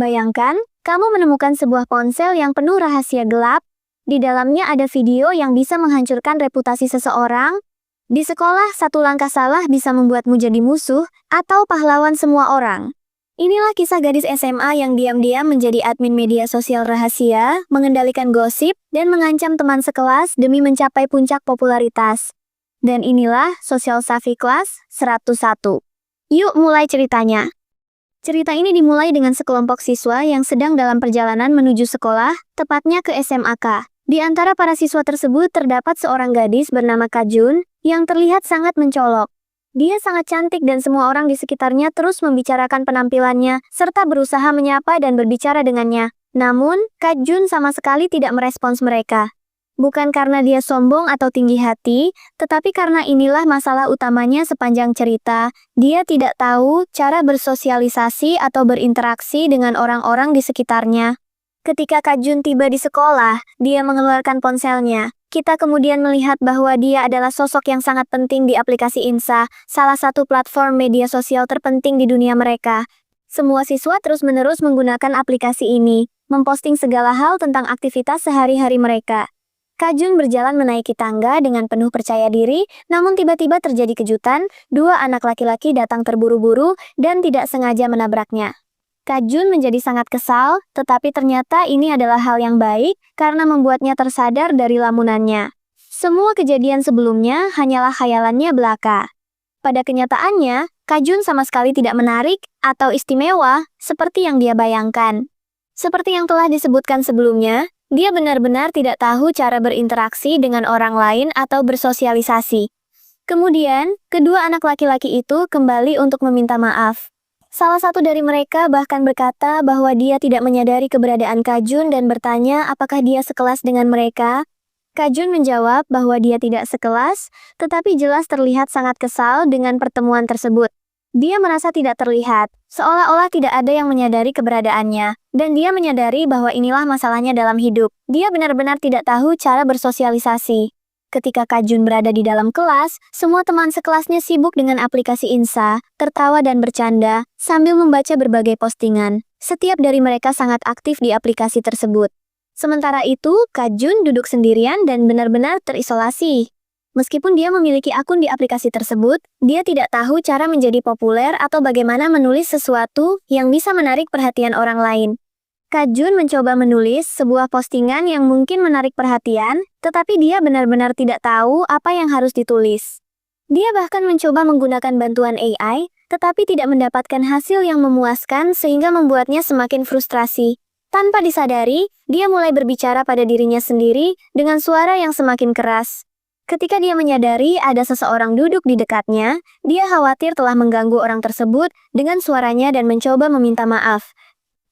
Bayangkan, kamu menemukan sebuah ponsel yang penuh rahasia gelap. Di dalamnya ada video yang bisa menghancurkan reputasi seseorang. Di sekolah, satu langkah salah bisa membuatmu jadi musuh atau pahlawan semua orang. Inilah kisah gadis SMA yang diam-diam menjadi admin media sosial rahasia, mengendalikan gosip, dan mengancam teman sekelas demi mencapai puncak popularitas. Dan inilah Social Savvy Class 101. Yuk mulai ceritanya. Cerita ini dimulai dengan sekelompok siswa yang sedang dalam perjalanan menuju sekolah, tepatnya ke SMAK. Di antara para siswa tersebut terdapat seorang gadis bernama Kajun, yang terlihat sangat mencolok. Dia sangat cantik dan semua orang di sekitarnya terus membicarakan penampilannya, serta berusaha menyapa dan berbicara dengannya. Namun, Kajun sama sekali tidak merespons mereka. Bukan karena dia sombong atau tinggi hati, tetapi karena inilah masalah utamanya sepanjang cerita. Dia tidak tahu cara bersosialisasi atau berinteraksi dengan orang-orang di sekitarnya. Ketika Kajun tiba di sekolah, dia mengeluarkan ponselnya. Kita kemudian melihat bahwa dia adalah sosok yang sangat penting di aplikasi Insa, salah satu platform media sosial terpenting di dunia mereka. Semua siswa terus-menerus menggunakan aplikasi ini, memposting segala hal tentang aktivitas sehari-hari mereka. Kajun berjalan menaiki tangga dengan penuh percaya diri, namun tiba-tiba terjadi kejutan, dua anak laki-laki datang terburu-buru dan tidak sengaja menabraknya. Kajun menjadi sangat kesal, tetapi ternyata ini adalah hal yang baik karena membuatnya tersadar dari lamunannya. Semua kejadian sebelumnya hanyalah khayalannya belaka. Pada kenyataannya, Kajun sama sekali tidak menarik atau istimewa seperti yang dia bayangkan. Seperti yang telah disebutkan sebelumnya, dia benar-benar tidak tahu cara berinteraksi dengan orang lain atau bersosialisasi. Kemudian, kedua anak laki-laki itu kembali untuk meminta maaf. Salah satu dari mereka bahkan berkata bahwa dia tidak menyadari keberadaan Kajun dan bertanya apakah dia sekelas dengan mereka. Kajun menjawab bahwa dia tidak sekelas, tetapi jelas terlihat sangat kesal dengan pertemuan tersebut. Dia merasa tidak terlihat, seolah-olah tidak ada yang menyadari keberadaannya, dan dia menyadari bahwa inilah masalahnya dalam hidup. Dia benar-benar tidak tahu cara bersosialisasi. Ketika Kajun berada di dalam kelas, semua teman sekelasnya sibuk dengan aplikasi Insa, tertawa dan bercanda, sambil membaca berbagai postingan. Setiap dari mereka sangat aktif di aplikasi tersebut. Sementara itu, Kajun duduk sendirian dan benar-benar terisolasi. Meskipun dia memiliki akun di aplikasi tersebut, dia tidak tahu cara menjadi populer atau bagaimana menulis sesuatu yang bisa menarik perhatian orang lain. Kajun mencoba menulis sebuah postingan yang mungkin menarik perhatian, tetapi dia benar-benar tidak tahu apa yang harus ditulis. Dia bahkan mencoba menggunakan bantuan AI, tetapi tidak mendapatkan hasil yang memuaskan sehingga membuatnya semakin frustrasi. Tanpa disadari, dia mulai berbicara pada dirinya sendiri dengan suara yang semakin keras. Ketika dia menyadari ada seseorang duduk di dekatnya, dia khawatir telah mengganggu orang tersebut dengan suaranya dan mencoba meminta maaf.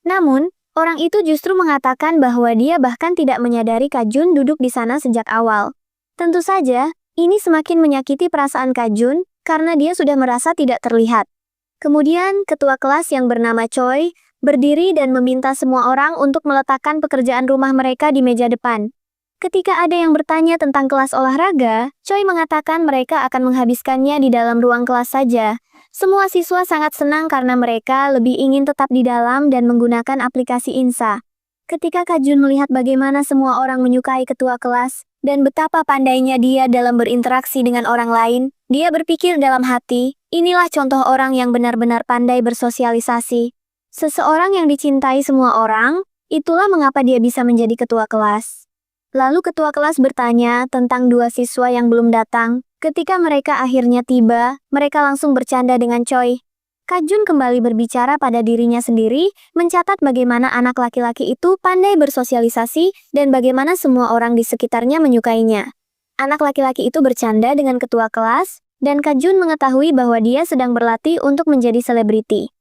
Namun, orang itu justru mengatakan bahwa dia bahkan tidak menyadari Kajun duduk di sana sejak awal. Tentu saja, ini semakin menyakiti perasaan Kajun karena dia sudah merasa tidak terlihat. Kemudian, ketua kelas yang bernama Choi berdiri dan meminta semua orang untuk meletakkan pekerjaan rumah mereka di meja depan. Ketika ada yang bertanya tentang kelas olahraga, Choi mengatakan mereka akan menghabiskannya di dalam ruang kelas saja. Semua siswa sangat senang karena mereka lebih ingin tetap di dalam dan menggunakan aplikasi Insa. Ketika Kajun melihat bagaimana semua orang menyukai ketua kelas, dan betapa pandainya dia dalam berinteraksi dengan orang lain, dia berpikir dalam hati, inilah contoh orang yang benar-benar pandai bersosialisasi. Seseorang yang dicintai semua orang, itulah mengapa dia bisa menjadi ketua kelas. Lalu ketua kelas bertanya tentang dua siswa yang belum datang. Ketika mereka akhirnya tiba, mereka langsung bercanda dengan Choi. Kajun kembali berbicara pada dirinya sendiri, mencatat bagaimana anak laki-laki itu pandai bersosialisasi dan bagaimana semua orang di sekitarnya menyukainya. Anak laki-laki itu bercanda dengan ketua kelas, dan Kajun mengetahui bahwa dia sedang berlatih untuk menjadi selebriti.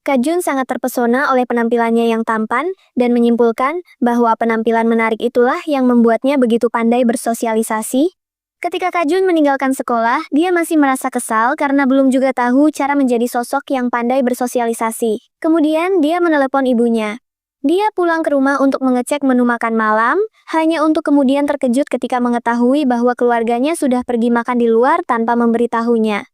Kajun sangat terpesona oleh penampilannya yang tampan, dan menyimpulkan bahwa penampilan menarik itulah yang membuatnya begitu pandai bersosialisasi. Ketika Kajun meninggalkan sekolah, dia masih merasa kesal karena belum juga tahu cara menjadi sosok yang pandai bersosialisasi. Kemudian dia menelepon ibunya. Dia pulang ke rumah untuk mengecek menu makan malam, hanya untuk kemudian terkejut ketika mengetahui bahwa keluarganya sudah pergi makan di luar tanpa memberitahunya.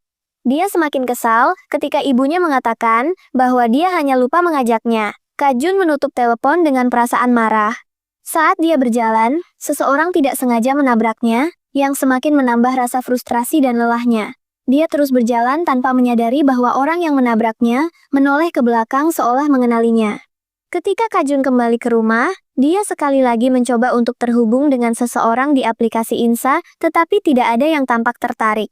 Dia semakin kesal ketika ibunya mengatakan bahwa dia hanya lupa mengajaknya. Kak Jun menutup telepon dengan perasaan marah. Saat dia berjalan, seseorang tidak sengaja menabraknya, yang semakin menambah rasa frustrasi dan lelahnya. Dia terus berjalan tanpa menyadari bahwa orang yang menabraknya menoleh ke belakang seolah mengenalinya. Ketika Kak Jun kembali ke rumah, dia sekali lagi mencoba untuk terhubung dengan seseorang di aplikasi Insa, tetapi tidak ada yang tampak tertarik.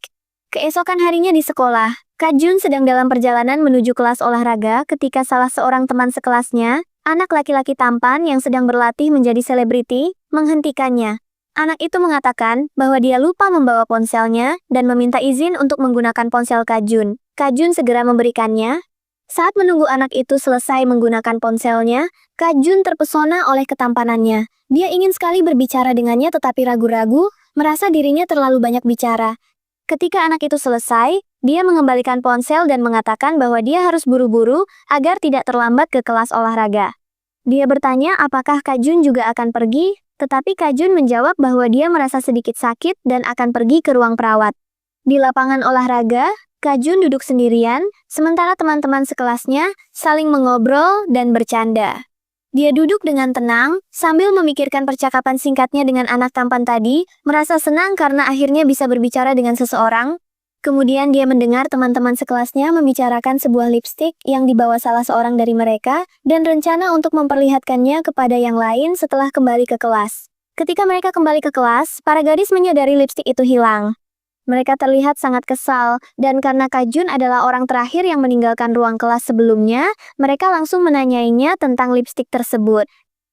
Keesokan harinya di sekolah, Kak Jun sedang dalam perjalanan menuju kelas olahraga ketika salah seorang teman sekelasnya, anak laki-laki tampan yang sedang berlatih menjadi selebriti, menghentikannya. Anak itu mengatakan bahwa dia lupa membawa ponselnya dan meminta izin untuk menggunakan ponsel Kak Jun. Kak Jun segera memberikannya. Saat menunggu anak itu selesai menggunakan ponselnya, Kak Jun terpesona oleh ketampanannya. Dia ingin sekali berbicara dengannya tetapi ragu-ragu, merasa dirinya terlalu banyak bicara. Ketika anak itu selesai, dia mengembalikan ponsel dan mengatakan bahwa dia harus buru-buru agar tidak terlambat ke kelas olahraga. Dia bertanya apakah Kak Jun juga akan pergi, tetapi Kak Jun menjawab bahwa dia merasa sedikit sakit dan akan pergi ke ruang perawat. Di lapangan olahraga, Kak Jun duduk sendirian, sementara teman-teman sekelasnya saling mengobrol dan bercanda. Dia duduk dengan tenang, sambil memikirkan percakapan singkatnya dengan anak tampan tadi, merasa senang karena akhirnya bisa berbicara dengan seseorang. Kemudian dia mendengar teman-teman sekelasnya membicarakan sebuah lipstik yang dibawa salah seorang dari mereka, dan rencana untuk memperlihatkannya kepada yang lain setelah kembali ke kelas. Ketika mereka kembali ke kelas, para gadis menyadari lipstik itu hilang. Mereka terlihat sangat kesal, dan karena Kak Jun adalah orang terakhir yang meninggalkan ruang kelas sebelumnya, mereka langsung menanyainya tentang lipstik tersebut.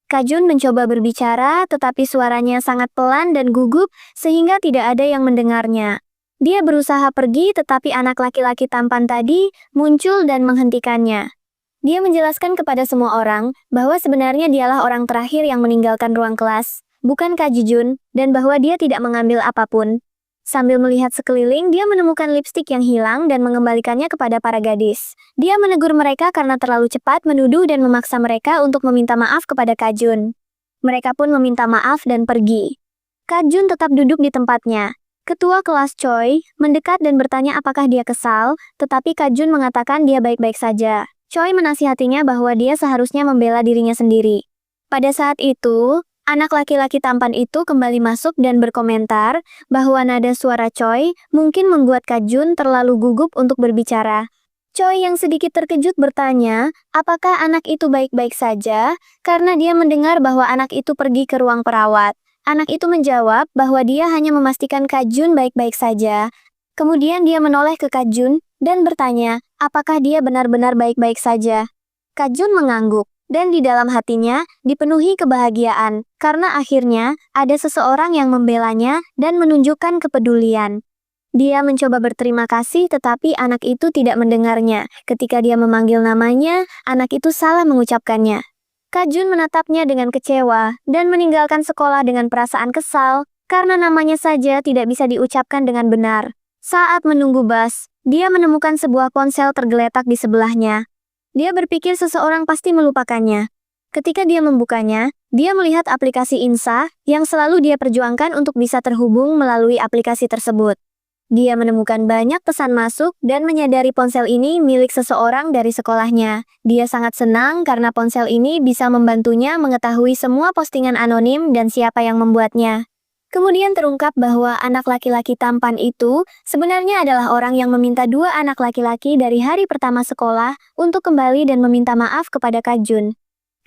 Kak Jun mencoba berbicara, tetapi suaranya sangat pelan dan gugup, sehingga tidak ada yang mendengarnya. Dia berusaha pergi, tetapi anak laki-laki tampan tadi muncul dan menghentikannya. Dia menjelaskan kepada semua orang bahwa sebenarnya dialah orang terakhir yang meninggalkan ruang kelas, bukan Kak Jun, dan bahwa dia tidak mengambil apapun. Sambil melihat sekeliling, dia menemukan lipstik yang hilang dan mengembalikannya kepada para gadis. Dia menegur mereka karena terlalu cepat menuduh dan memaksa mereka untuk meminta maaf kepada Kak Jun. Mereka pun meminta maaf dan pergi. Kak Jun tetap duduk di tempatnya. Ketua kelas Choi mendekat dan bertanya apakah dia kesal, tetapi Kak Jun mengatakan dia baik-baik saja. Choi menasihatinya bahwa dia seharusnya membela dirinya sendiri. Pada saat itu, anak laki-laki tampan itu kembali masuk dan berkomentar bahwa nada suara Choi mungkin membuat Kak Jun terlalu gugup untuk berbicara. Choi yang sedikit terkejut bertanya, apakah anak itu baik-baik saja, karena dia mendengar bahwa anak itu pergi ke ruang perawat. Anak itu menjawab bahwa dia hanya memastikan Kak Jun baik-baik saja. Kemudian dia menoleh ke Kak Jun dan bertanya, apakah dia benar-benar baik-baik saja. Kak Jun mengangguk. Dan di dalam hatinya dipenuhi kebahagiaan, karena akhirnya ada seseorang yang membelanya dan menunjukkan kepedulian. Dia mencoba berterima kasih tetapi anak itu tidak mendengarnya. Ketika dia memanggil namanya, anak itu salah mengucapkannya. Kak Jun menatapnya dengan kecewa dan meninggalkan sekolah dengan perasaan kesal, karena namanya saja tidak bisa diucapkan dengan benar. Saat menunggu bus, dia menemukan sebuah ponsel tergeletak di sebelahnya. Dia berpikir seseorang pasti melupakannya. Ketika dia membukanya, dia melihat aplikasi Insa yang selalu dia perjuangkan untuk bisa terhubung melalui aplikasi tersebut. Dia menemukan banyak pesan masuk dan menyadari ponsel ini milik seseorang dari sekolahnya. Dia sangat senang karena ponsel ini bisa membantunya mengetahui semua postingan anonim dan siapa yang membuatnya. Kemudian terungkap bahwa anak laki-laki tampan itu sebenarnya adalah orang yang meminta dua anak laki-laki dari hari pertama sekolah untuk kembali dan meminta maaf kepada Kak Jun.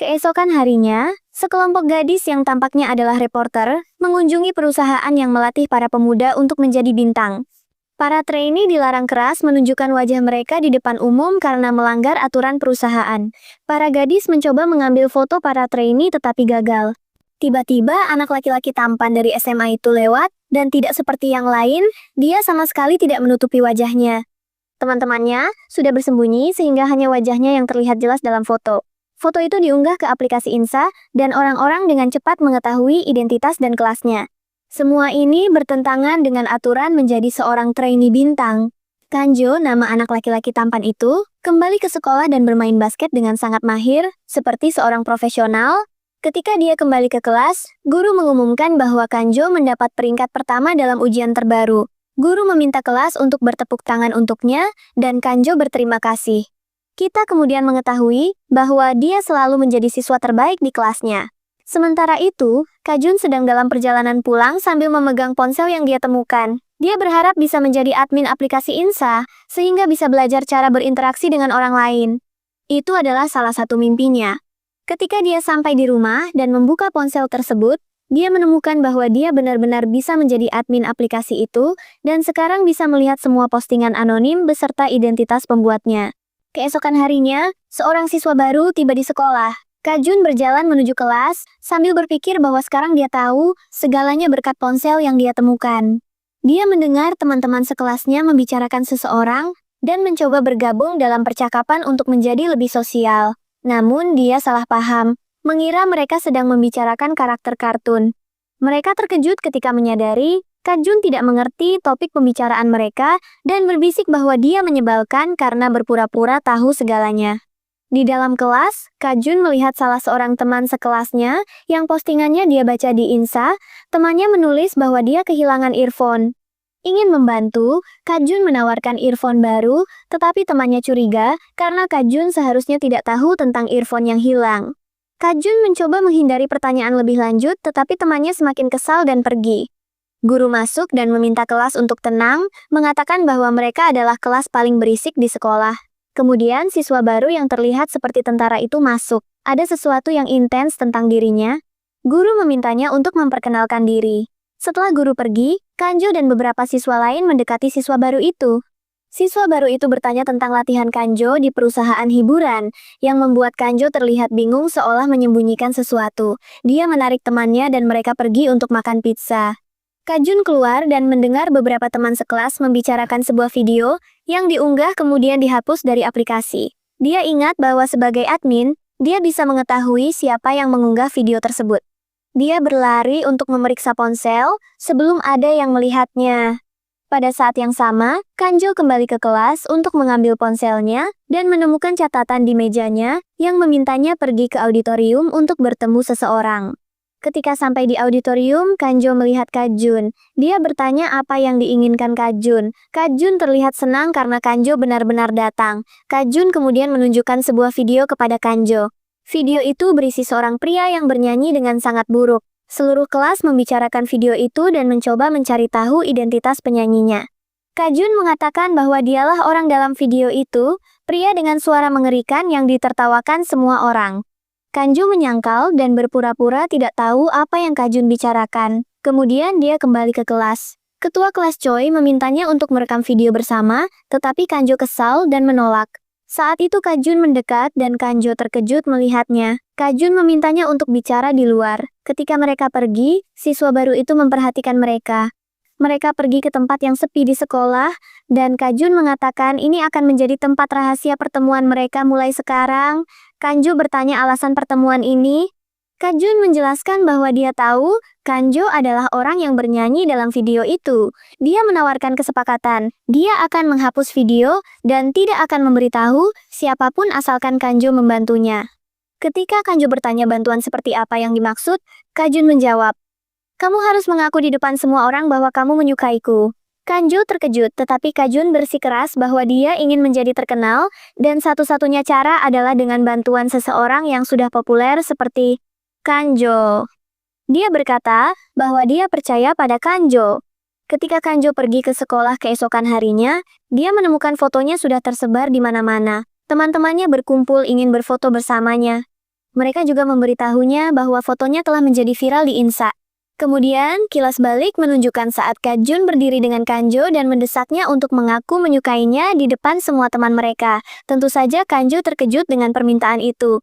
Keesokan harinya, sekelompok gadis yang tampaknya adalah reporter mengunjungi perusahaan yang melatih para pemuda untuk menjadi bintang. Para trainee dilarang keras menunjukkan wajah mereka di depan umum karena melanggar aturan perusahaan. Para gadis mencoba mengambil foto para trainee tetapi gagal. Tiba-tiba anak laki-laki tampan dari SMA itu lewat, dan tidak seperti yang lain, dia sama sekali tidak menutupi wajahnya. Teman-temannya sudah bersembunyi sehingga hanya wajahnya yang terlihat jelas dalam foto. Foto itu diunggah ke aplikasi Insa, dan orang-orang dengan cepat mengetahui identitas dan kelasnya. Semua ini bertentangan dengan aturan menjadi seorang trainee bintang. Kanjo, nama anak laki-laki tampan itu, kembali ke sekolah dan bermain basket dengan sangat mahir, seperti seorang profesional. Ketika dia kembali ke kelas, guru mengumumkan bahwa Kanjo mendapat peringkat pertama dalam ujian terbaru. Guru meminta kelas untuk bertepuk tangan untuknya, dan Kanjo berterima kasih. Kita kemudian mengetahui bahwa dia selalu menjadi siswa terbaik di kelasnya. Sementara itu, Kajun sedang dalam perjalanan pulang sambil memegang ponsel yang dia temukan. Dia berharap bisa menjadi admin aplikasi Insa, sehingga bisa belajar cara berinteraksi dengan orang lain. Itu adalah salah satu mimpinya. Ketika dia sampai di rumah dan membuka ponsel tersebut, dia menemukan bahwa dia benar-benar bisa menjadi admin aplikasi itu, dan sekarang bisa melihat semua postingan anonim beserta identitas pembuatnya. Keesokan harinya, seorang siswa baru tiba di sekolah. Kajun berjalan menuju kelas, sambil berpikir bahwa sekarang dia tahu segalanya berkat ponsel yang dia temukan. Dia mendengar teman-teman sekelasnya membicarakan seseorang, dan mencoba bergabung dalam percakapan untuk menjadi lebih sosial. Namun dia salah paham, mengira mereka sedang membicarakan karakter kartun. Mereka terkejut ketika menyadari Kajun tidak mengerti topik pembicaraan mereka dan berbisik bahwa dia menyebalkan karena berpura-pura tahu segalanya. Di dalam kelas, Kajun melihat salah seorang teman sekelasnya yang postingannya dia baca di Insa. Temannya menulis bahwa dia kehilangan earphone. Ingin membantu, Kajun menawarkan earphone baru, tetapi temannya curiga karena Kajun seharusnya tidak tahu tentang earphone yang hilang. Kajun mencoba menghindari pertanyaan lebih lanjut, tetapi temannya semakin kesal dan pergi. Guru masuk dan meminta kelas untuk tenang, mengatakan bahwa mereka adalah kelas paling berisik di sekolah. Kemudian siswa baru yang terlihat seperti tentara itu masuk. Ada sesuatu yang intens tentang dirinya. Guru memintanya untuk memperkenalkan diri. Setelah guru pergi, Kanjo dan beberapa siswa lain mendekati siswa baru itu. Siswa baru itu bertanya tentang latihan Kanjo di perusahaan hiburan, yang membuat Kanjo terlihat bingung seolah menyembunyikan sesuatu. Dia menarik temannya dan mereka pergi untuk makan pizza. Kajun keluar dan mendengar beberapa teman sekelas membicarakan sebuah video yang diunggah kemudian dihapus dari aplikasi. Dia ingat bahwa sebagai admin, dia bisa mengetahui siapa yang mengunggah video tersebut. Dia berlari untuk memeriksa ponsel sebelum ada yang melihatnya. Pada saat yang sama, Kanjo kembali ke kelas untuk mengambil ponselnya dan menemukan catatan di mejanya yang memintanya pergi ke auditorium untuk bertemu seseorang. Ketika sampai di auditorium, Kanjo melihat Kajun. Dia bertanya apa yang diinginkan Kajun. Kajun terlihat senang karena Kanjo benar-benar datang. Kajun kemudian menunjukkan sebuah video kepada Kanjo. Video itu berisi seorang pria yang bernyanyi dengan sangat buruk. Seluruh kelas membicarakan video itu dan mencoba mencari tahu identitas penyanyinya. Kajun mengatakan bahwa dialah orang dalam video itu, pria dengan suara mengerikan yang ditertawakan semua orang. Kanjo menyangkal dan berpura-pura tidak tahu apa yang Kajun bicarakan. Kemudian dia kembali ke kelas. Ketua kelas Choi memintanya untuk merekam video bersama, tetapi Kanjo kesal dan menolak. Saat itu Kajun mendekat dan Kanjo terkejut melihatnya. Kajun memintanya untuk bicara di luar. Ketika mereka pergi, siswa baru itu memperhatikan mereka. Mereka pergi ke tempat yang sepi di sekolah, dan Kajun mengatakan ini akan menjadi tempat rahasia pertemuan mereka mulai sekarang. Kanjo bertanya alasan pertemuan ini. Kajun menjelaskan bahwa dia tahu Kanjo adalah orang yang bernyanyi dalam video itu. Dia menawarkan kesepakatan. Dia akan menghapus video dan tidak akan memberitahu siapapun asalkan Kanjo membantunya. Ketika Kanjo bertanya bantuan seperti apa yang dimaksud, Kajun menjawab, "Kamu harus mengaku di depan semua orang bahwa kamu menyukaiku." Kanjo terkejut, tetapi Kajun bersikeras bahwa dia ingin menjadi terkenal, dan satu-satunya cara adalah dengan bantuan seseorang yang sudah populer seperti Kanjo. Dia berkata bahwa dia percaya pada Kanjo. Ketika Kanjo pergi ke sekolah keesokan harinya, dia menemukan fotonya sudah tersebar di mana-mana. Teman-temannya berkumpul ingin berfoto bersamanya. Mereka juga memberitahunya bahwa fotonya telah menjadi viral di Insa. Kemudian, kilas balik menunjukkan saat Kajun berdiri dengan Kanjo dan mendesaknya untuk mengaku menyukainya di depan semua teman mereka. Tentu saja Kanjo terkejut dengan permintaan itu.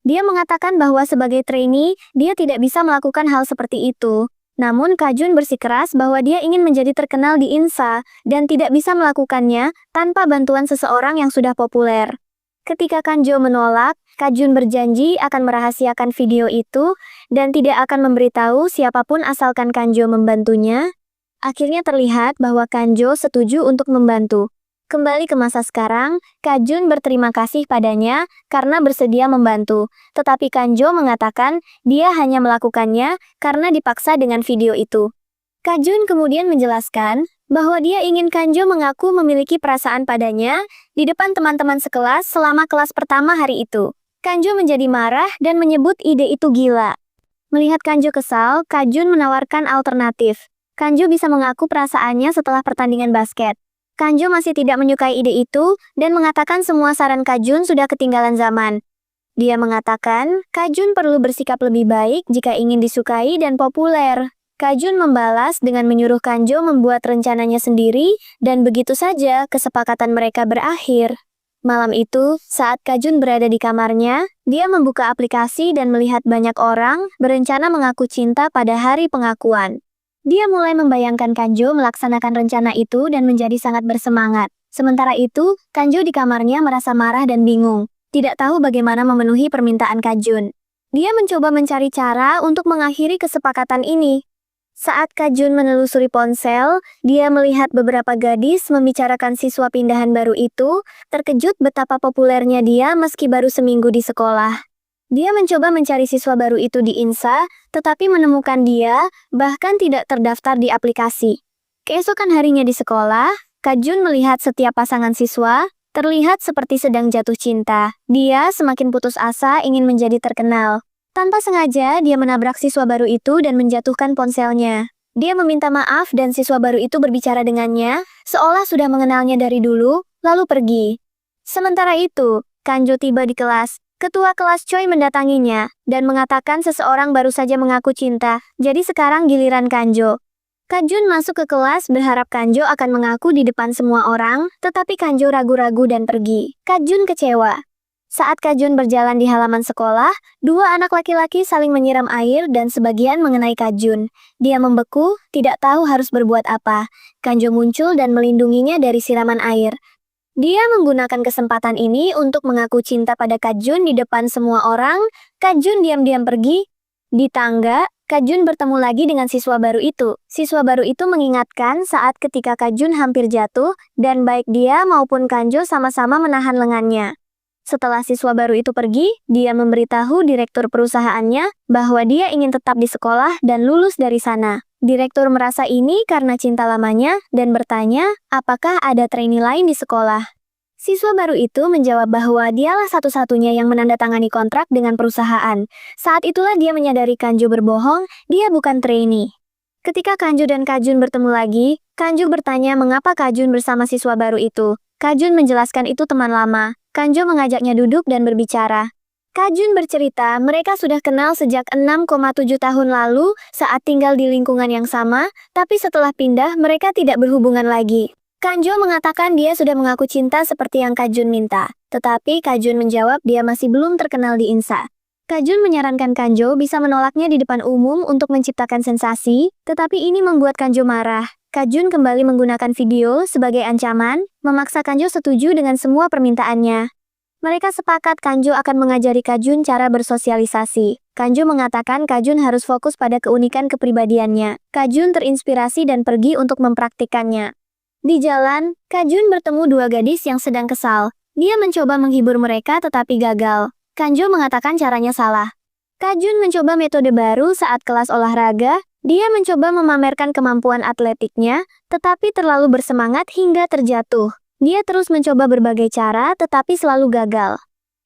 Dia mengatakan bahwa sebagai trainee, dia tidak bisa melakukan hal seperti itu. Namun Kajun bersikeras bahwa dia ingin menjadi terkenal di Insa dan tidak bisa melakukannya tanpa bantuan seseorang yang sudah populer. Ketika Kanjo menolak, Kajun berjanji akan merahasiakan video itu dan tidak akan memberitahu siapapun asalkan Kanjo membantunya. Akhirnya terlihat bahwa Kanjo setuju untuk membantu. Kembali ke masa sekarang, Kajun berterima kasih padanya karena bersedia membantu. Tetapi Kanjo mengatakan dia hanya melakukannya karena dipaksa dengan video itu. Kajun kemudian menjelaskan bahwa dia ingin Kanjo mengaku memiliki perasaan padanya di depan teman-teman sekelas selama kelas pertama hari itu. Kanjo menjadi marah dan menyebut ide itu gila. Melihat Kanjo kesal, Kajun menawarkan alternatif. Kanjo bisa mengaku perasaannya setelah pertandingan basket. Kanjo masih tidak menyukai ide itu dan mengatakan semua saran Kajun sudah ketinggalan zaman. Dia mengatakan, Kajun perlu bersikap lebih baik jika ingin disukai dan populer. Kajun membalas dengan menyuruh Kanjo membuat rencananya sendiri, dan begitu saja kesepakatan mereka berakhir. Malam itu, saat Kajun berada di kamarnya, dia membuka aplikasi dan melihat banyak orang berencana mengaku cinta pada hari pengakuan. Dia mulai membayangkan Kanjo melaksanakan rencana itu dan menjadi sangat bersemangat. Sementara itu, Kanjo di kamarnya merasa marah dan bingung, tidak tahu bagaimana memenuhi permintaan Kajun. Dia mencoba mencari cara untuk mengakhiri kesepakatan ini. Saat Kajun menelusuri ponsel, dia melihat beberapa gadis membicarakan siswa pindahan baru itu, terkejut betapa populernya dia meski baru seminggu di sekolah. Dia mencoba mencari siswa baru itu di Insa, tetapi menemukan dia bahkan tidak terdaftar di aplikasi. Keesokan harinya di sekolah, Kajun melihat setiap pasangan siswa terlihat seperti sedang jatuh cinta. Dia semakin putus asa ingin menjadi terkenal. Tanpa sengaja, dia menabrak siswa baru itu dan menjatuhkan ponselnya. Dia meminta maaf dan siswa baru itu berbicara dengannya, seolah sudah mengenalnya dari dulu, lalu pergi. Sementara itu, Kanjo tiba di kelas. Ketua kelas Choi mendatanginya, dan mengatakan seseorang baru saja mengaku cinta, jadi sekarang giliran Kanjo. Kajun masuk ke kelas berharap Kanjo akan mengaku di depan semua orang, tetapi Kanjo ragu-ragu dan pergi. Kajun kecewa. Saat Kajun berjalan di halaman sekolah, dua anak laki-laki saling menyiram air dan sebagian mengenai Kajun. Dia membeku, tidak tahu harus berbuat apa. Kanjo muncul dan melindunginya dari siraman air. Dia menggunakan kesempatan ini untuk mengaku cinta pada Kajun di depan semua orang. Kajun diam-diam pergi. Di tangga, Kajun bertemu lagi dengan siswa baru itu. Siswa baru itu mengingatkan saat ketika Kajun hampir jatuh, dan baik dia maupun Kanjo sama-sama menahan lengannya. Setelah siswa baru itu pergi, dia memberitahu direktur perusahaannya bahwa dia ingin tetap di sekolah dan lulus dari sana. Direktur merasa ini karena cinta lamanya dan bertanya, apakah ada trainee lain di sekolah. Siswa baru itu menjawab bahwa dialah satu-satunya yang menandatangani kontrak dengan perusahaan. Saat itulah dia menyadari Kanjo berbohong, dia bukan trainee. Ketika Kanjo dan Kajun bertemu lagi, Kanjo bertanya mengapa Kajun bersama siswa baru itu. Kajun menjelaskan itu teman lama. Kanjo mengajaknya duduk dan berbicara. Kajun bercerita mereka sudah kenal sejak 6,7 tahun lalu saat tinggal di lingkungan yang sama, tapi setelah pindah mereka tidak berhubungan lagi. Kanjo mengatakan dia sudah mengaku cinta seperti yang Kajun minta, tetapi Kajun menjawab dia masih belum terkenal di Insa. Kajun menyarankan Kanjo bisa menolaknya di depan umum untuk menciptakan sensasi, tetapi ini membuat Kanjo marah. Kajun kembali menggunakan video sebagai ancaman, memaksa Kanjo setuju dengan semua permintaannya. Mereka sepakat Kanjo akan mengajari Kajun cara bersosialisasi. Kanjo mengatakan Kajun harus fokus pada keunikan kepribadiannya. Kajun terinspirasi dan pergi untuk mempraktikkannya. Di jalan, Kajun bertemu dua gadis yang sedang kesal. Dia mencoba menghibur mereka tetapi gagal. Kanjo mengatakan caranya salah. Kajun mencoba metode baru saat kelas olahraga. Dia mencoba memamerkan kemampuan atletiknya, tetapi terlalu bersemangat hingga terjatuh. Dia terus mencoba berbagai cara tetapi selalu gagal.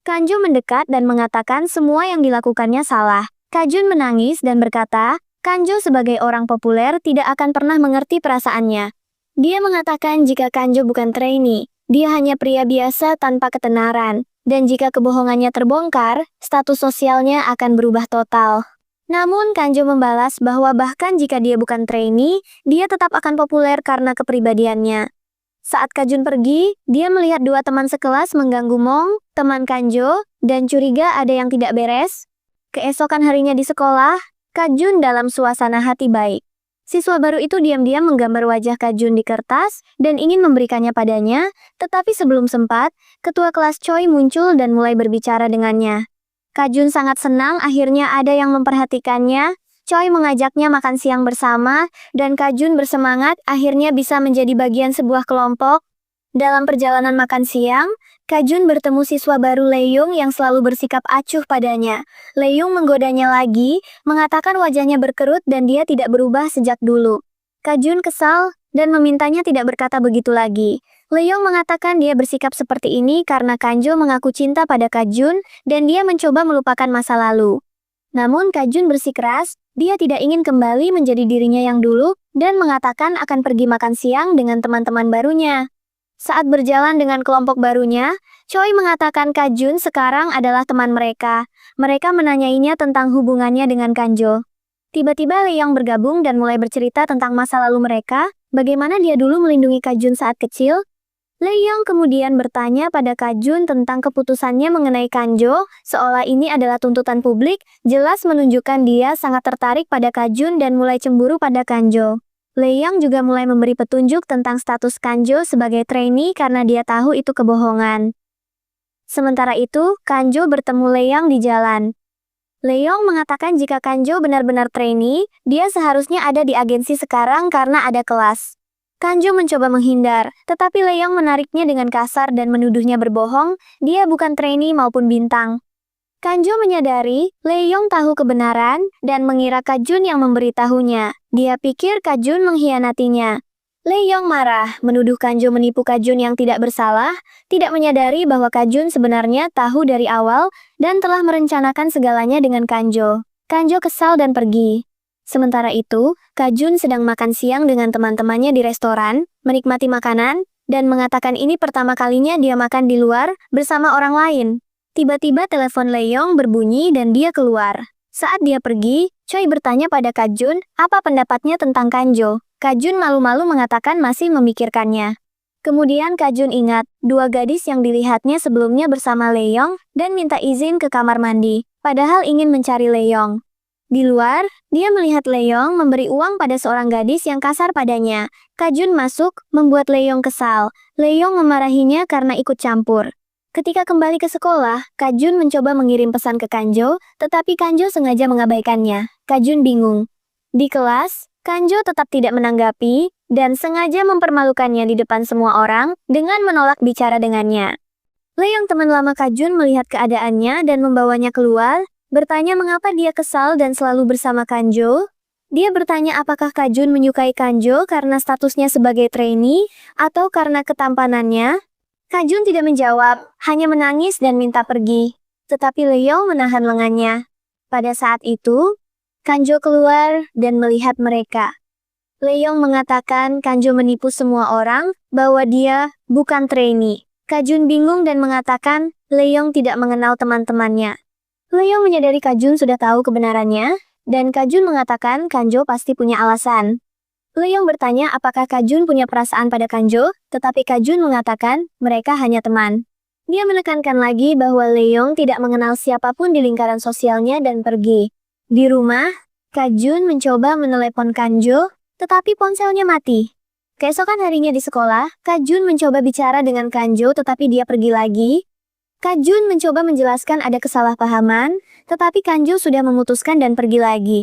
Kanjo mendekat dan mengatakan semua yang dilakukannya salah. Kajun menangis dan berkata, Kanjo sebagai orang populer tidak akan pernah mengerti perasaannya. Dia mengatakan jika Kanjo bukan trainee, dia hanya pria biasa tanpa ketenaran, dan jika kebohongannya terbongkar, status sosialnya akan berubah total. Namun Kanjo membalas bahwa bahkan jika dia bukan trainee, dia tetap akan populer karena kepribadiannya. Saat Kajun pergi, dia melihat dua teman sekelas mengganggu Mong, teman Kanjo, dan curiga ada yang tidak beres. Keesokan harinya di sekolah, Kajun dalam suasana hati baik. Siswa baru itu diam-diam menggambar wajah Kajun di kertas dan ingin memberikannya padanya, tetapi sebelum sempat, ketua kelas Choi muncul dan mulai berbicara dengannya. Kajun sangat senang akhirnya ada yang memperhatikannya. Choi mengajaknya makan siang bersama, dan Kajun bersemangat akhirnya bisa menjadi bagian sebuah kelompok. Dalam perjalanan makan siang, Kajun bertemu siswa baru Leung yang selalu bersikap acuh padanya. Leung menggodanya lagi, mengatakan wajahnya berkerut dan dia tidak berubah sejak dulu. Kajun kesal, dan memintanya tidak berkata begitu lagi. Leong mengatakan dia bersikap seperti ini karena Kanjo mengaku cinta pada Kajun dan dia mencoba melupakan masa lalu. Namun Kajun bersikeras, dia tidak ingin kembali menjadi dirinya yang dulu dan mengatakan akan pergi makan siang dengan teman-teman barunya. Saat berjalan dengan kelompok barunya, Choi mengatakan Kajun sekarang adalah teman mereka. Mereka menanyainya tentang hubungannya dengan Kanjo. Tiba-tiba Leong bergabung dan mulai bercerita tentang masa lalu mereka, bagaimana dia dulu melindungi Kajun saat kecil. Leong kemudian bertanya pada Kajun tentang keputusannya mengenai Kanjo, seolah ini adalah tuntutan publik, jelas menunjukkan dia sangat tertarik pada Kajun dan mulai cemburu pada Kanjo. Leong juga mulai memberi petunjuk tentang status Kanjo sebagai trainee karena dia tahu itu kebohongan. Sementara itu, Kanjo bertemu Leong di jalan. Leong mengatakan jika Kanjo benar-benar trainee, dia seharusnya ada di agensi sekarang karena ada kelas. Kanjo mencoba menghindar, tetapi Leong menariknya dengan kasar dan menuduhnya berbohong, dia bukan trainee maupun bintang. Kanjo menyadari, Leong tahu kebenaran, dan mengira Kajun yang memberitahunya. Dia pikir Kajun mengkhianatinya. Leong marah, menuduh Kanjo menipu Kajun yang tidak bersalah, tidak menyadari bahwa Kajun sebenarnya tahu dari awal, dan telah merencanakan segalanya dengan Kanjo. Kanjo kesal dan pergi. Sementara itu, Kajun sedang makan siang dengan teman-temannya di restoran, menikmati makanan, dan mengatakan ini pertama kalinya dia makan di luar, bersama orang lain. Tiba-tiba telepon Leong berbunyi dan dia keluar. Saat dia pergi, Choi bertanya pada Kajun, apa pendapatnya tentang Kanjo. Kajun malu-malu mengatakan masih memikirkannya. Kemudian Kajun ingat, dua gadis yang dilihatnya sebelumnya bersama Leong, dan minta izin ke kamar mandi, padahal ingin mencari Leong. Di luar, dia melihat Leong memberi uang pada seorang gadis yang kasar padanya. Kajun masuk, membuat Leong kesal. Leong memarahinya karena ikut campur. Ketika kembali ke sekolah, Kajun mencoba mengirim pesan ke Kanjo, tetapi Kanjo sengaja mengabaikannya. Kajun bingung. Di kelas, Kanjo tetap tidak menanggapi, dan sengaja mempermalukannya di depan semua orang, dengan menolak bicara dengannya. Leong teman lama Kajun melihat keadaannya dan membawanya keluar, bertanya mengapa dia kesal dan selalu bersama Kanjo. Dia bertanya apakah Kajun menyukai Kanjo karena statusnya sebagai trainee, atau karena ketampanannya. Kajun tidak menjawab, hanya menangis dan minta pergi. Tetapi Leong menahan lengannya. Pada saat itu, Kanjo keluar dan melihat mereka. Leong mengatakan Kanjo menipu semua orang, bahwa dia bukan trainee. Kajun bingung dan mengatakan, Leong tidak mengenal teman-temannya. Leong menyadari Kajun sudah tahu kebenarannya, dan Kajun mengatakan Kanjo pasti punya alasan. Leong bertanya apakah Kajun punya perasaan pada Kanjo, tetapi Kajun mengatakan mereka hanya teman. Dia menekankan lagi bahwa Leong tidak mengenal siapapun di lingkaran sosialnya dan pergi. Di rumah, Kajun mencoba menelepon Kanjo, tetapi ponselnya mati. Keesokan harinya di sekolah, Kajun mencoba bicara dengan Kanjo tetapi dia pergi lagi. Kajun mencoba menjelaskan ada kesalahpahaman, tetapi Kanjo sudah memutuskan dan pergi lagi.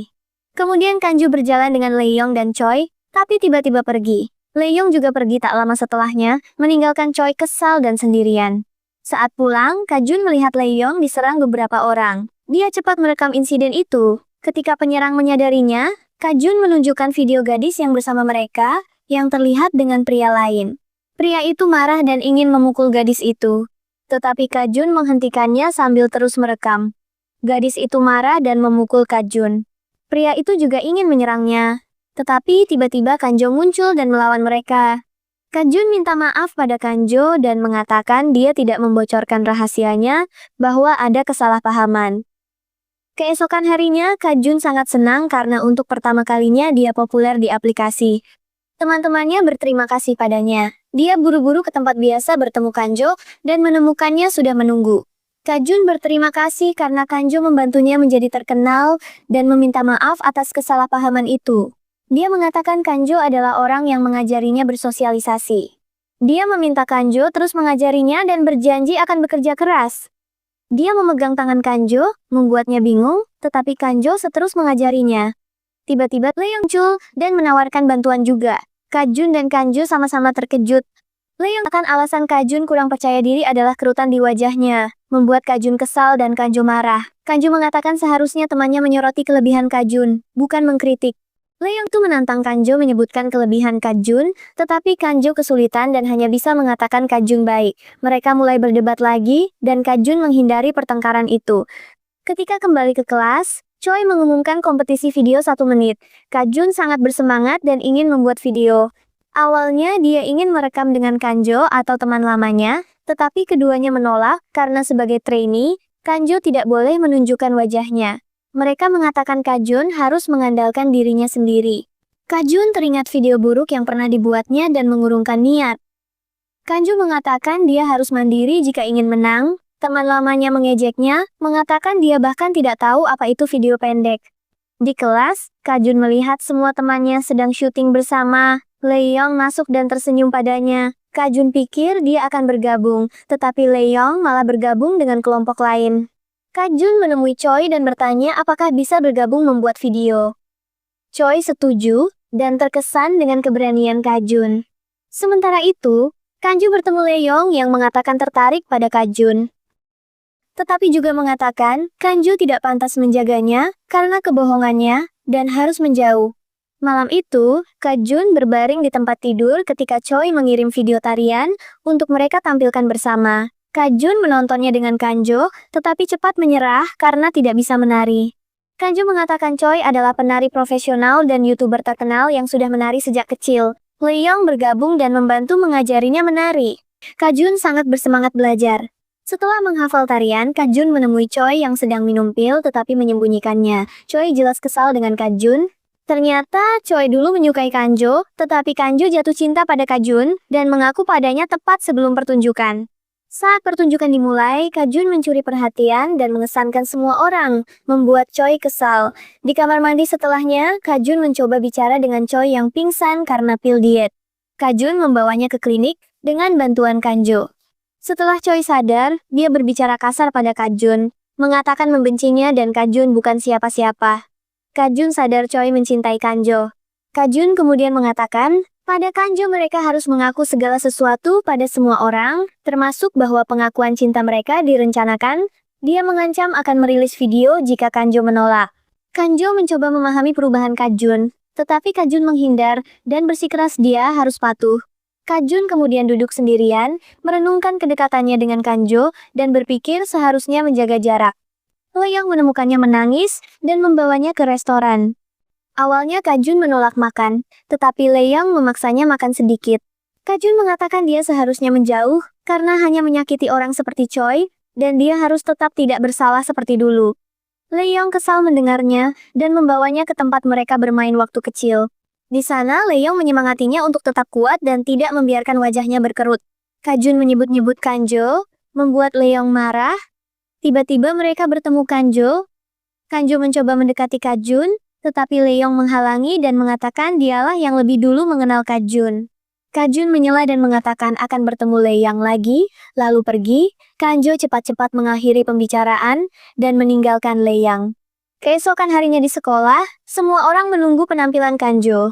Kemudian Kanjo berjalan dengan Leong dan Choi, tapi tiba-tiba pergi. Leong juga pergi tak lama setelahnya, meninggalkan Choi kesal dan sendirian. Saat pulang, Kajun melihat Leong diserang beberapa orang. Dia cepat merekam insiden itu. Ketika penyerang menyadarinya, Kajun menunjukkan video gadis yang bersama mereka, yang terlihat dengan pria lain. Pria itu marah dan ingin memukul gadis itu. Tetapi Kajun menghentikannya sambil terus merekam. Gadis itu marah dan memukul Kajun. Pria itu juga ingin menyerangnya. Tetapi tiba-tiba Kanjo muncul dan melawan mereka. Kajun minta maaf pada Kanjo dan mengatakan dia tidak membocorkan rahasianya bahwa ada kesalahpahaman. Keesokan harinya, Kajun sangat senang karena untuk pertama kalinya dia populer di aplikasi. Teman-temannya berterima kasih padanya. Dia buru-buru ke tempat biasa bertemu Kanjo dan menemukannya sudah menunggu. Kajun berterima kasih karena Kanjo membantunya menjadi terkenal dan meminta maaf atas kesalahpahaman itu. Dia mengatakan Kanjo adalah orang yang mengajarinya bersosialisasi. Dia meminta Kanjo terus mengajarinya dan berjanji akan bekerja keras. Dia memegang tangan Kanjo, membuatnya bingung, tetapi Kanjo seterus mengajarinya. Tiba-tiba Leong muncul dan menawarkan bantuan juga. Kajun dan Kanjo sama-sama terkejut. Leong akan alasan Kajun kurang percaya diri adalah kerutan di wajahnya, membuat Kajun kesal dan Kanjo marah. Kanjo mengatakan seharusnya temannya menyoroti kelebihan Kajun, bukan mengkritik. Leong tuh menantang Kanjo menyebutkan kelebihan Kajun, tetapi Kanjo kesulitan dan hanya bisa mengatakan Kajun baik. Mereka mulai berdebat lagi, dan Kajun menghindari pertengkaran itu. Ketika kembali ke kelas, Choi mengumumkan kompetisi video 1 menit. Kajun sangat bersemangat dan ingin membuat video. Awalnya dia ingin merekam dengan Kanjo atau teman lamanya, tetapi keduanya menolak karena sebagai trainee, Kanjo tidak boleh menunjukkan wajahnya. Mereka mengatakan Kajun harus mengandalkan dirinya sendiri. Kajun teringat video buruk yang pernah dibuatnya dan mengurungkan niat. Kanjo mengatakan dia harus mandiri jika ingin menang. Teman lamanya mengejeknya, mengatakan dia bahkan tidak tahu apa itu video pendek. Di kelas, Kajun melihat semua temannya sedang syuting bersama. Leong masuk dan tersenyum padanya. Kajun pikir dia akan bergabung, tetapi Leong malah bergabung dengan kelompok lain. Kajun menemui Choi dan bertanya apakah bisa bergabung membuat video. Choi setuju, dan terkesan dengan keberanian Kajun. Sementara itu, Kanju bertemu Leong yang mengatakan tertarik pada Kajun. Tetapi juga mengatakan, Kanju tidak pantas menjaganya, karena kebohongannya, dan harus menjauh. Malam itu, Kajun berbaring di tempat tidur ketika Choi mengirim video tarian, untuk mereka tampilkan bersama. Kajun menontonnya dengan Kanjo, tetapi cepat menyerah karena tidak bisa menari. Kanjo mengatakan Choi adalah penari profesional dan YouTuber terkenal yang sudah menari sejak kecil. Leong bergabung dan membantu mengajarinya menari. Kajun sangat bersemangat belajar. Setelah menghafal tarian, Kajun menemui Choi yang sedang minum pil tetapi menyembunyikannya. Choi jelas kesal dengan Kajun. Ternyata Choi dulu menyukai Kanjo, tetapi Kanjo jatuh cinta pada Kajun dan mengaku padanya tepat sebelum pertunjukan. Saat pertunjukan dimulai, Kajun mencuri perhatian dan mengesankan semua orang, membuat Choi kesal. Di kamar mandi setelahnya, Kajun mencoba bicara dengan Choi yang pingsan karena pil diet. Kajun membawanya ke klinik dengan bantuan Kanjo. Setelah Choi sadar, dia berbicara kasar pada Kajun, mengatakan membencinya dan Kajun bukan siapa-siapa. Kajun sadar Choi mencintai Kanjo. Kajun kemudian mengatakan, pada Kanjo mereka harus mengaku segala sesuatu pada semua orang, termasuk bahwa pengakuan cinta mereka direncanakan. Dia mengancam akan merilis video jika Kanjo menolak. Kanjo mencoba memahami perubahan Kajun, tetapi Kajun menghindar dan bersikeras dia harus patuh. Kajun kemudian duduk sendirian, merenungkan kedekatannya dengan Kanjo, dan berpikir seharusnya menjaga jarak. Leong menemukannya menangis dan membawanya ke restoran. Awalnya Kajun menolak makan, tetapi Leong memaksanya makan sedikit. Kajun mengatakan dia seharusnya menjauh, karena hanya menyakiti orang seperti Choi, dan dia harus tetap tidak bersalah seperti dulu. Leong kesal mendengarnya, dan membawanya ke tempat mereka bermain waktu kecil. Di sana Leong menyemangatinya untuk tetap kuat dan tidak membiarkan wajahnya berkerut. Kajun menyebut-nyebut Kanjo, membuat Leong marah. Tiba-tiba mereka bertemu Kanjo. Kanjo mencoba mendekati Kajun, tetapi Leong menghalangi dan mengatakan dialah yang lebih dulu mengenal Kajun. Kajun menyela dan mengatakan akan bertemu Leong lagi, lalu pergi. Kanjo cepat-cepat mengakhiri pembicaraan dan meninggalkan Leong. Keesokan harinya di sekolah, semua orang menunggu penampilan Kanjo.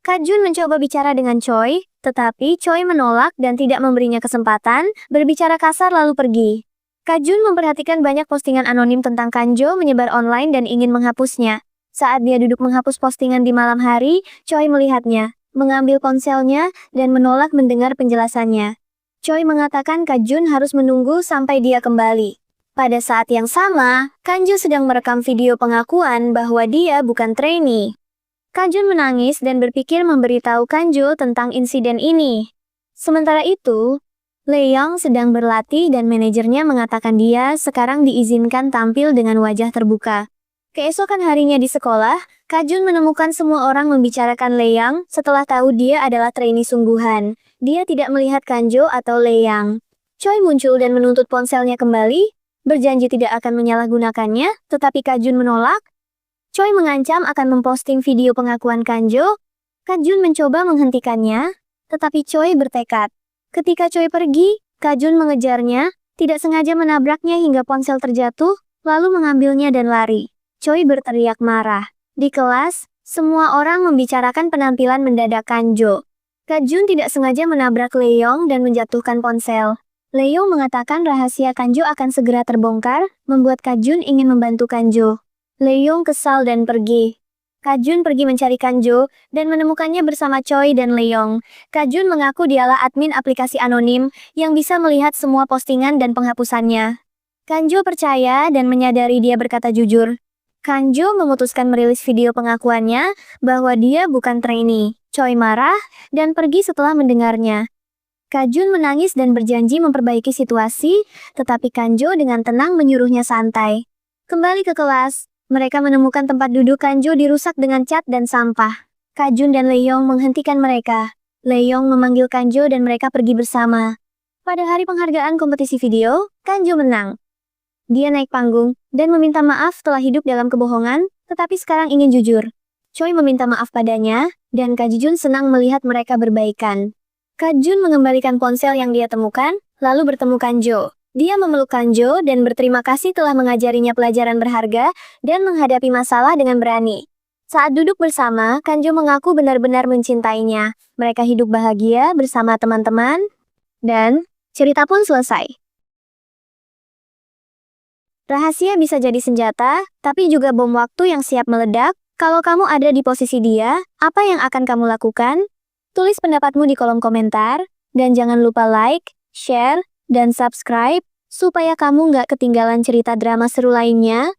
Kajun mencoba bicara dengan Choi, tetapi Choi menolak dan tidak memberinya kesempatan, berbicara kasar lalu pergi. Kajun memperhatikan banyak postingan anonim tentang Kanjo menyebar online dan ingin menghapusnya. Saat dia duduk menghapus postingan di malam hari, Choi melihatnya, mengambil ponselnya, dan menolak mendengar penjelasannya. Choi mengatakan Kajun harus menunggu sampai dia kembali. Pada saat yang sama, Kanjo sedang merekam video pengakuan bahwa dia bukan trainee. Kajun menangis dan berpikir memberitahu Kanjo tentang insiden ini. Sementara itu, Leong sedang berlatih dan manajernya mengatakan dia sekarang diizinkan tampil dengan wajah terbuka. Keesokan harinya di sekolah, Kajun menemukan semua orang membicarakan Leong setelah tahu dia adalah trainee sungguhan. Dia tidak melihat Kanjo atau Leong. Choi muncul dan menuntut ponselnya kembali, berjanji tidak akan menyalahgunakannya, tetapi Kajun menolak. Choi mengancam akan memposting video pengakuan Kanjo. Kajun mencoba menghentikannya, tetapi Choi bertekad. Ketika Choi pergi, Kajun mengejarnya, tidak sengaja menabraknya hingga ponsel terjatuh, lalu mengambilnya dan lari. Choi berteriak marah. Di kelas, semua orang membicarakan penampilan mendadak Kanjo. Kajun tidak sengaja menabrak Leong dan menjatuhkan ponsel. Leong mengatakan rahasia Kanjo akan segera terbongkar, membuat Kajun ingin membantu Kanjo. Leong kesal dan pergi. Kajun pergi mencari Kanjo dan menemukannya bersama Choi dan Leong. Kajun mengaku dialah admin aplikasi anonim yang bisa melihat semua postingan dan penghapusannya. Kanjo percaya dan menyadari dia berkata jujur. Kanjo memutuskan merilis video pengakuannya bahwa dia bukan trainee. Choi marah dan pergi setelah mendengarnya. Kajun menangis dan berjanji memperbaiki situasi, tetapi Kanjo dengan tenang menyuruhnya santai. Kembali ke kelas. Mereka menemukan tempat duduk Kanjo dirusak dengan cat dan sampah. Kajun dan Leong menghentikan mereka. Leong memanggil Kanjo dan mereka pergi bersama. Pada hari penghargaan kompetisi video, Kanjo menang. Dia naik panggung dan meminta maaf telah hidup dalam kebohongan, tetapi sekarang ingin jujur. Choi meminta maaf padanya, dan Kajun senang melihat mereka berbaikan. Kajun mengembalikan ponsel yang dia temukan, lalu bertemu Kanjo. Dia memeluk Kanjo dan berterima kasih telah mengajarinya pelajaran berharga dan menghadapi masalah dengan berani. Saat duduk bersama, Kanjo mengaku benar-benar mencintainya. Mereka hidup bahagia bersama teman-teman, dan cerita pun selesai. Rahasia bisa jadi senjata, tapi juga bom waktu yang siap meledak. Kalau kamu ada di posisi dia, apa yang akan kamu lakukan? Tulis pendapatmu di kolom komentar, dan jangan lupa like, share, dan subscribe, supaya kamu nggak ketinggalan cerita drama seru lainnya.